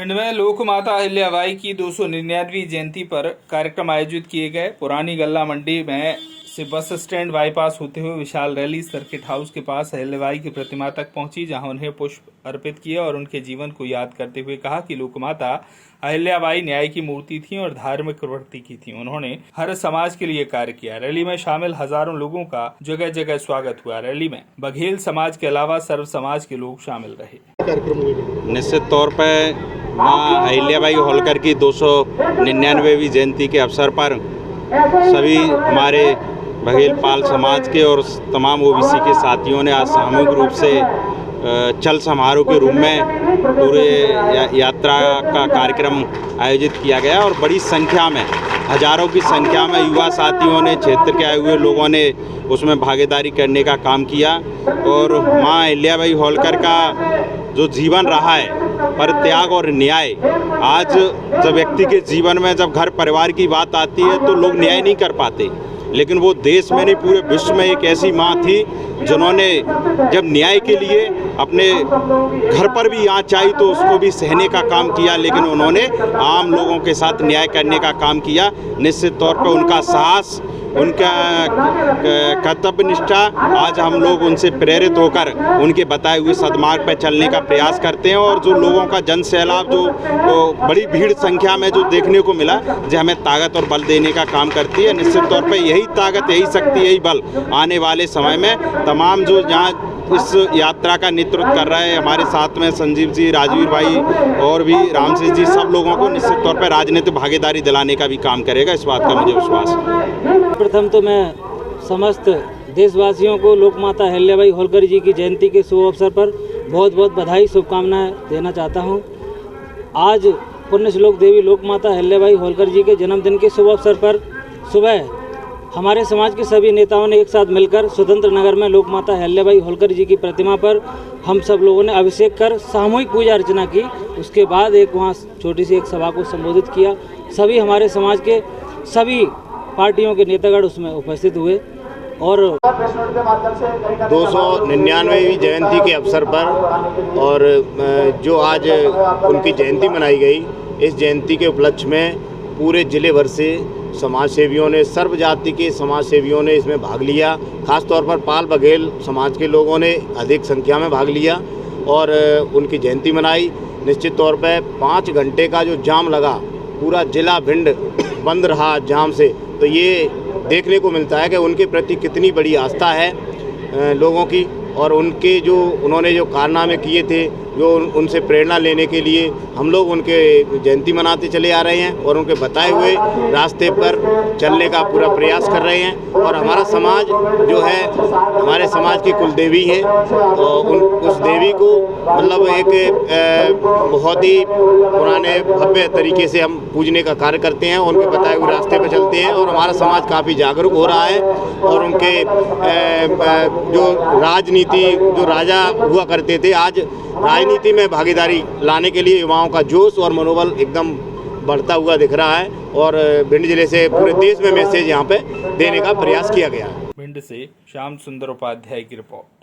भिंड में लोक माता अहिल्याबाई की 299वीं जयंती पर कार्यक्रम आयोजित किए गए। पुरानी गल्ला मंडी में से बस स्टैंड बाईपास होते हुए विशाल रैली सर्किट हाउस के पास अहिल्याबाई की प्रतिमा तक पहुंची, जहां उन्हें पुष्प अर्पित किए और उनके जीवन को याद करते हुए कहा कि लोक माता अहिल्याबाई न्याय की मूर्ति थी और धार्मिक प्रवृत्ति की थी। उन्होंने हर समाज के लिए कार्य किया। रैली में शामिल हजारों लोगों का जगह जगह स्वागत हुआ। रैली में बघेल समाज के अलावा सर्व समाज के लोग शामिल रहे। निश्चित तौर पर माँ अहिल्याबाई होलकर की 299वीं जयंती के अवसर पर सभी हमारे बघेल पाल समाज के और तमाम ओबीसी के साथियों ने आज सामूहिक रूप से चल समारोह के रूप में पूरे यात्रा का कार्यक्रम आयोजित किया गया और बड़ी संख्या में, हजारों की संख्या में युवा साथियों ने, क्षेत्र के आए हुए लोगों ने उसमें भागीदारी करने का काम किया। और माँ अहिल्याबाई होलकर का जो जीवन रहा है पर त्याग और न्याय, आज जब व्यक्ति के जीवन में जब घर परिवार की बात आती है तो लोग न्याय नहीं कर पाते, लेकिन वो देश में नहीं पूरे विश्व में एक ऐसी माँ थी जिन्होंने जब न्याय के लिए अपने घर पर भी आँच आई तो उसको भी सहने का काम किया, लेकिन उन्होंने आम लोगों के साथ न्याय करने का काम किया। निश्चित तौर पर उनका साहस, उनका कर्तव्य निष्ठा, आज हम लोग उनसे प्रेरित होकर उनके बताए हुए सदमार्ग पर चलने का प्रयास करते हैं। और जो लोगों का जन सैलाब जो बड़ी भीड़ संख्या में जो देखने को मिला, जो हमें ताकत और बल देने का काम करती है। निश्चित तौर पर यही ताकत, यही शक्ति, यही बल आने वाले समय में तमाम जो यहाँ इस यात्रा का नेतृत्व कर रहे हैं हमारे साथ में संजीव जी, राजवीर भाई और भी रामशेष जी, सब लोगों को निश्चित तौर पर राजनीतिक भागीदारी दिलाने का भी काम करेगा, इस बात का मुझे विश्वास है। प्रथम तो मैं समस्त देशवासियों को लोक माता अहिल्याबाई होलकर जी की जयंती के शुभ अवसर पर बहुत बहुत बधाई, शुभकामनाएं देना चाहता हूं। आज पुण्य श्लोक देवी लोक माता अहिल्याबाई होलकर जी के जन्मदिन के शुभ अवसर पर सुबह हमारे समाज के सभी नेताओं ने एक साथ मिलकर स्वतंत्र नगर में लोक माता अहिल्याबाई होलकर जी की प्रतिमा पर हम सब लोगों ने अभिषेक कर सामूहिक पूजा अर्चना की। उसके बाद एक वहाँ छोटी सी एक सभा को संबोधित किया। सभी हमारे समाज के सभी पार्टियों के नेतागण उसमें उपस्थित हुए और 299वीं जयंती के अवसर पर और जो आज उनकी जयंती मनाई गई, इस जयंती के उपलक्ष्य में पूरे जिले भर से समाज सेवियों ने, सर्व जाति के समाज सेवियों ने इसमें भाग लिया। खास तौर पर पाल बघेल समाज के लोगों ने अधिक संख्या में भाग लिया और उनकी जयंती मनाई। निश्चित तौर पर 5 घंटे का जो जाम लगा, पूरा जिला भिंड बंद रहा जाम से, तो ये देखने को मिलता है कि उनके प्रति कितनी बड़ी आस्था है लोगों की। और उनके जो उन्होंने जो कारनामे किए थे, जो उनसे प्रेरणा लेने के लिए हम लोग उनके जयंती मनाते चले आ रहे हैं और उनके बताए हुए रास्ते पर चलने का पूरा प्रयास कर रहे हैं। और हमारा समाज जो है, हमारे समाज की कुल देवी है, उस देवी को मतलब एक बहुत ही पुराने भव्य तरीके से हम पूजने का कार्य करते हैं, उनके बताए हुए रास्ते पर चलते हैं और हमारा समाज काफ़ी जागरूक हो रहा है। और उनके जो राजनीति, जो राजा हुआ करते थे, आज राजनीति में भागीदारी लाने के लिए युवाओं का जोश और मनोबल एकदम बढ़ता हुआ दिख रहा है और भिंड जिले से पूरे देश में मैसेज यहाँ पे देने का प्रयास किया गया है। भिंड से श्याम सुंदर उपाध्याय की रिपोर्ट।